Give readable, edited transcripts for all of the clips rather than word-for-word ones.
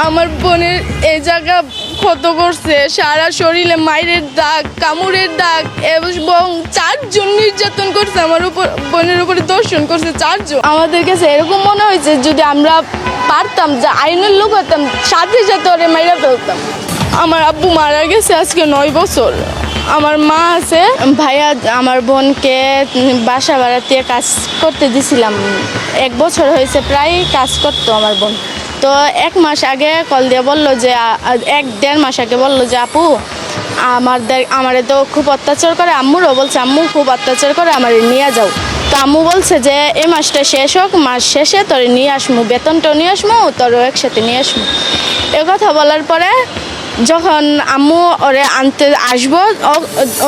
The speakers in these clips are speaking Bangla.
আমার বোনের এই জায়গা ক্ষত করছে, সারা শরীরে মায়ের দাগ, কামড়ের দাগ এবং 4 জন নির্যাতন করছে আমার উপর, বোনের উপরে দর্শন করছে 4 জন। আমাদের কাছে এরকম মনে হয়েছে যদি আমরা পারতাম যে আইনের লোক হতাম, সাথে সাথে ওরে মাইরা ফেলতাম। আমার আব্বু মারা গেছে আজকে 9 বছর। আমার মা আছে। ভাইয়া আমার বোনকে বাসা ভাড়াতে কাজ করতে দিছিলাম, 1 বছর হয়েছে প্রায় কাজ করতো আমার বোন। তো 1 মাস আগে কল দিয়ে বললো যে 1-1.5 মাস আগে বললো যে আপু আমারে তো খুব অত্যাচার করে, আম্মুরও বলছে আম্মু খুব অত্যাচার করে, আমার নিয়ে যাও। তো আম্মু বলছে যে এই মাসটা শেষ হোক, মাস শেষে তোর নিয়ে আসমু, বেতনটাও নিয়ে আসমু, তোরও একসাথে নিয়ে আসমু। এ কথা বলার পরে যখন আম্মু ওরে আনতে আসবো,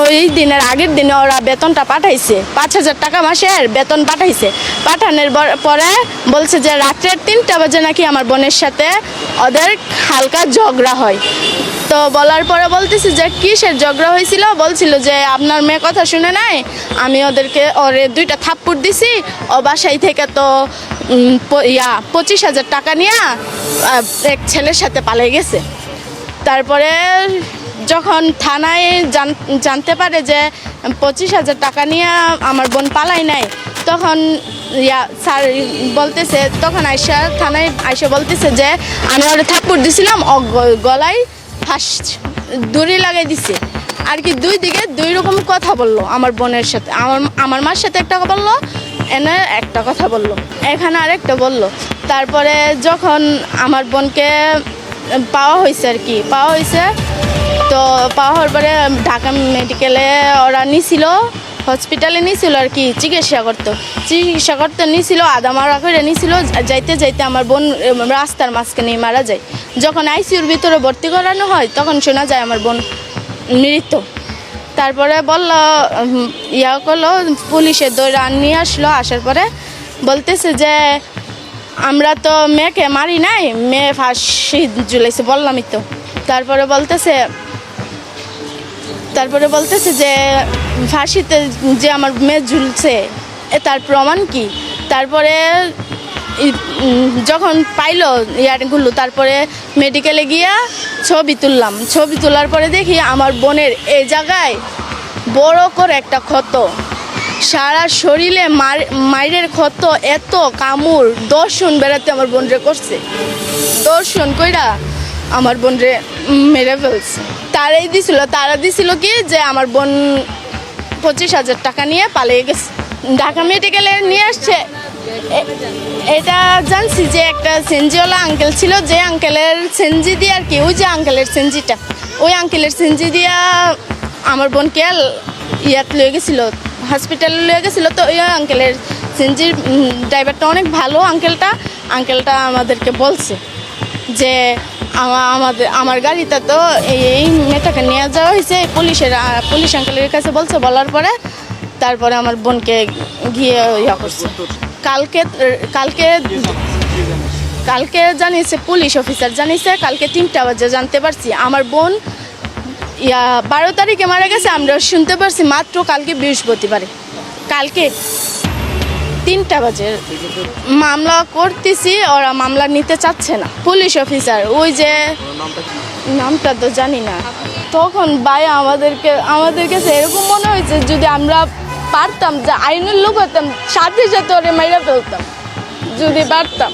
ওই দিনের আগের দিনে ওরা বেতনটা পাঠাইছে, 5,000 টাকা মাসের বেতন পাঠাইছে। পাঠানোর পরে বলছে যে রাত্রের 3টা বাজে নাকি আমার বোনের সাথে ওদের হালকা ঝগড়া হয়। তো বলার পরে বলতেছে যে কিসের ঝগড়া হয়েছিল, বলছিল যে আপনার মেয়ে কথা শুনে নাই, আমি ওরে 2টা থাপ্পড় দিছি, ও বাসায় থেকে তো 25,000 টাকা নিয়ে এক ছেলের সাথে পালিয়ে গেছে। তারপরে যখন থানায় জানতে পারে যে 25,000 টাকা নিয়ে আমার বোন পালাই নাই, তখন স্যার বলতেছে, তখন থানায় আইসা বলতেছে যে আমি ওরে থাপ্পড় দিছিলাম, গলায় ফার্স্ট দড়ি লাগাই দিছে আর কি। 2 দিকে 2 রকম কথা বললো আমার বোনের সাথে, আমার মার সাথে একটা বললো, এনে একটা কথা বললো, এখানে আরেকটা বললো। তারপরে যখন আমার বোনকে পাওয়া হয়েছে আর কি, তো পাওয়া হওয়ার পরে ঢাকা মেডিকেলে ওরা নিছিল, হসপিটালে নিছিল আর কি, চিকিৎসা করতে নিছিল, আধা মারা করে নিছিল। যাইতে যাইতে আমার বোন রাস্তার মাঝখানে মারা যায়। যখন আইসিইউর ভিতরে ভর্তি করানো হয় তখন শোনা যায় আমার বোন মৃত। তারপরে বললো করলো, পুলিশে দৌড়ে নিয়ে আসলো। আসার পরে বলতেছে যে আমরা তো মেয়েকে মারি নাই, মেয়ে ফাঁসি ঝুলাইছে, বললামই তো। তারপরে বলতেছে যে ফাঁসিতে যে আমার মেয়ে ঝুলছে তার প্রমাণ কি। তারপরে যখন পাইলো ইয়ারগুলো, তারপরে মেডিকেলে গিয়া ছবি তোলার পরে দেখি আমার বোনের এই জায়গায় বড় করে একটা ক্ষত, সারা শরীরে মায়ের ক্ষত, এত কামড়, দর্শন বেড়াতে আমার বোনরে করছে, দর্শন কইরা আমার বোনরে মেরে ফেলছে। তারা দিছিল কি যে আমার বোন 25,000 টাকা নিয়ে পালিয়ে গেছে, ঢাকা মেডিকেলে নিয়ে আসছে। এটা জানছি যে একটা সেনজিওয়ালা আঙ্কেল ছিল, যে আঙ্কেলের সেনজি দিয়ে আর কি, ওই যে আঙ্কেলের সেনজিটা, ওই আঙ্কেলের সেনজি দিয়া আমার বোনকে লয়ে গেছিলো, হসপিটালে লয়ে গেছিলো। তো ওই আঙ্কেলের সেনজির ড্রাইভারটা অনেক ভালো, আঙ্কেলটা আমাদেরকে বলছে যে আমার গাড়িটা তো এই মেয়েটাকে নিয়ে যাওয়া হয়েছে, পুলিশ আঙ্কেলের কাছে বলছে। বলার পরে তারপরে আমার বোনকে গিয়ে করছে। কালকে জানিয়েছে, পুলিশ অফিসার জানিয়েছে, কালকে 3টা বাজে জানতে পারছি আমার বোন 12 তারিখে মারা গেছে। আমরা শুনতে পারছি মাত্র কালকে বৃহস্পতিবারে, কালকে 3টা বাজে মামলা করতেছি, ওরা মামলা নিতে চাচ্ছে না। পুলিশ অফিসার, ওই যে নামটা তো জানি না। তখন ভাই আমাদের কাছে এরকম মনে হয়েছে যদি আমরা পারতাম যে আইনের লোক হতাম, সাথে সাথে ওরে মাইরা ফেলতাম যদি পারতাম।